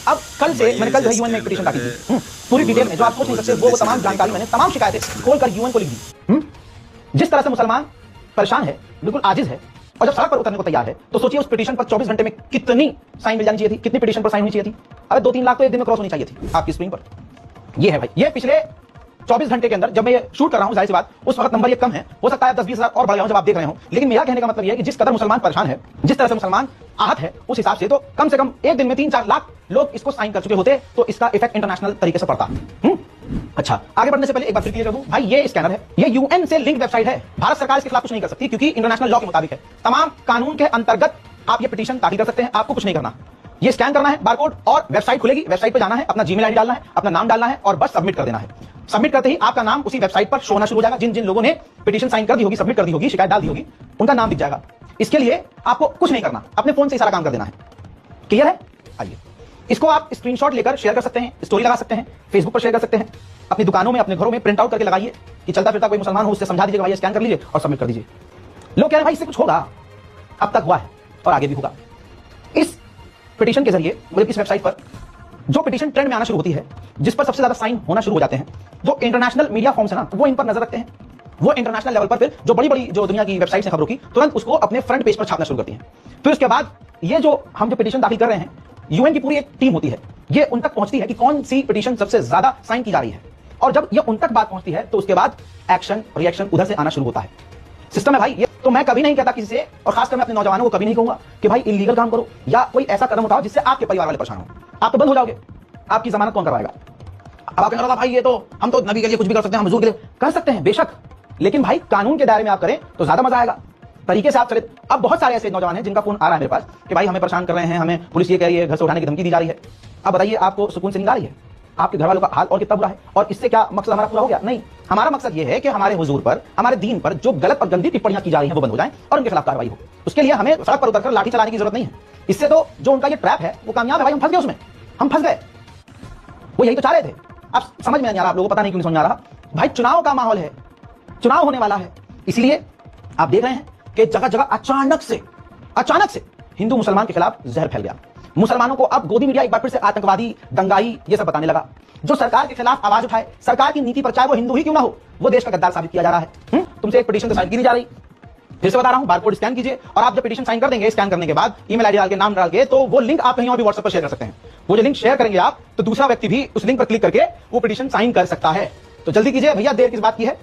अब कल से मैंने कल जो है यूएन में एक पिटीशन दाखिल की पूरी डिटेल में, जो आप सोच नहीं सकते वो तमाम जानकारी मैंने तमाम शिकायतें खोलकर यूएन को लिख दी। जिस तरह से मुसलमान परेशान है, बिल्कुल आजिज है, और जब सड़क पर उतरने को तैयार है, तो सोचिए उस पिटीशन पर 24 घंटे में कितनी साइन मिल जानी चाहिए थी, कितनी पिटीशन पर साइन होनी चाहिए थी। अरे 2-3 लाख तो एक दिन में क्रॉस होनी चाहिए थी आपकी स्क्रीन पर। ये है भाई, ये पिछले 24 घंटे के अंदर जब मैं ये शूट कर रहा हूं, जाहिर सी बात उस वक्त नंबर ये कम है, हो सकता है 10-20 हजार और बढ़ गया हो जब आप देख रहे हो। लेकिन मेरा कहने का मतलब ये है कि जिस कदर मुसलमान परेशान है, जिस तरह से मुसलमान आहत है, उस हिसाब से तो कम से कम एक दिन में 3-4 लाख लोग इसको साइन कर चुके होते, तो इसका इफेक्ट इंटरनेशनल तरीके से पड़ता। अच्छा, आगे बढ़ने से पहले एक बात फिर क्लियर कर दूं, भाई ये स्कैनर है, ये यूएन से लिंक वेबसाइट है। भारत सरकार इसके खिलाफ कुछ नहीं कर सकती, क्योंकि इंटरनेशनल लॉ के मुताबिक है। तमाम कानून के अंतर्गत आप ये पिटीशन दाखिल कर सकते हैं, आपको कुछ नहीं करना। ये स्कैन करना है बारकोड, और वेबसाइट खुलेगी, वेबसाइट पे जाना है, अपना जीमेल आईडी डालना है, अपना नाम डालना है, और बस सबमिट कर देना है। सबमिट करते ही आपका नाम उसी वेबसाइट पर शो होना शुरू हो जाएगा। जिन जिन लोगों ने पिटीशन साइन कर दी होगी, सबमिट कर दी होगी, शिकायत डाल दी होगी, उनका नाम दिख जाएगा। इसके लिए आपको कुछ नहीं करना, अपने फोन से सारा काम कर देना है। क्लियर है? आइए, इसको आप स्क्रीनशॉट लेकर शेयर कर सकते हैं, स्टोरी लगा सकते हैं, फेसबुक पर शेयर कर सकते हैं, अपनी दुकानों में, अपने घरों में प्रिंट आउट करके लगाइए कि चलता फिरता कोई मुसलमान हो उससे समझा दीजिए, भाई स्कैन कर लीजिए और सबमिट कर दीजिए। लोग कह रहे हैं भाई इससे कुछ होगा, अब तक हुआ है और आगे भी होगा। इस पिटीशन के जरिए, मतलब इस वेबसाइट पर जो पिटीशन ट्रेंड में आना शुरू होती है, जिस पर सबसे ज्यादा साइन होना शुरू हो जाते हैं, जो इंटरनेशनल मीडिया फॉर्म्स है ना, वो इन पर नजर रखते हैं। वो इंटरनेशनल लेवल पर फिर जो बड़ी बड़ी जो दुनिया की वेबसाइट्स हैं खबरों की, तुरंत उसको अपने फ्रंट पेज पर छापना शुरू करती हैं। फिर उसके बाद ये जो हम जो पिटीशन दाखिल कर रहे हैं, यूएन की पूरी एक टीम होती है, ये उन तक पहुंचती है कि कौन सी पिटीशन सबसे ज्यादा साइन की जा रही है, और जब ये उन तक बात पहुंचती है तो उसके बाद एक्शन रिएक्शन उधर से आना शुरू होता है। सिस्टम है भाई ये। तो मैं कभी नहीं कहता किसी से, और खासकर मैं अपने नौजवानों को कभी नहीं कहूंगा कि भाई इलीगल काम करो या कोई ऐसा कदम उठाओ जिससे आपके परिवार वाले परेशान हो। आप तो बंद हो जाओगे, आपकी जमानत कौन करवाएगा? अब आप कहना भाई ये तो हम तो नबी के लिए कुछ भी कर सकते हैं, हम हुजूर के लिए कर सकते हैं, बेशक, लेकिन भाई कानून के दायरे में आप करें तो ज्यादा मजा आएगा, तरीके से आप चले। अब बहुत सारे ऐसे नौजवान हैं जिनका फोन आ रहा है मेरे पास कि भाई हमें परेशान कर रहे हैं, हमें पुलिस ये कह रही है, घर से उठाने की धमकी दी जा रही है। अब बताइए आपको सुकून से नींद आ रही है? आपके घर वालों का हाल और कितना बुरा है, और इससे क्या मकसद हमारा पूरा हो गया? नहीं, हमारा मकसद यह है कि हमारे हुजूर पर, हमारे दीन पर जो गलत और गंदी टिप्पणियां की जा रही हैं वो बंद हो जाएं और उनके खिलाफ कार्रवाई हो। उसके लिए हमें सड़क पर उतरकर लाठी चलाने की जरूरत नहीं है। इससे तो जो उनका ये ट्रैप है वो कामयाब है भाई, हम फंस गए उसमें, हम फंस गए। वो यही तो चाह रहे थे। अब समझ में नहीं आ रहा आप लोगों को, पता नहीं क्यों नहीं समझ में आ रहा। भाई चुनाव का माहौल है, चुनाव होने वाला है, इसीलिए आप देख रहे हैं कि जगह जगह अचानक से हिंदू मुसलमान के खिलाफ जहर फैल गया। मुसलमानों को अब गोदी मीडिया एक बार फिर से आतंकवादी, दंगाई ये सब बताने लगा। जो सरकार के खिलाफ आवाज उठाए, सरकार की नीति पर, चाहे वो हिंदू ही क्यों ना हो, वो देश का गद्दार साबित किया जा रहा है। तुमसे एक पिटीशन साइन की जा रही, फिर से बता रहा हूं, बारकोड स्कैन कीजिए, और आप जब पिटीशन साइन कर देंगे, स्कैन करने के बाद ईमेल आईडी डाल के, नाम डाल के, तो वो लिंक आप कहीं और भी व्हाट्सएप पर शेयर कर सकते हैं। वो जो लिंक शेयर करेंगे आप, तो दूसरा व्यक्ति भी उस लिंक पर क्लिक करके वो पिटीशन साइन कर सकता है। तो जल्दी कीजिए भैया, देर किस बात की है।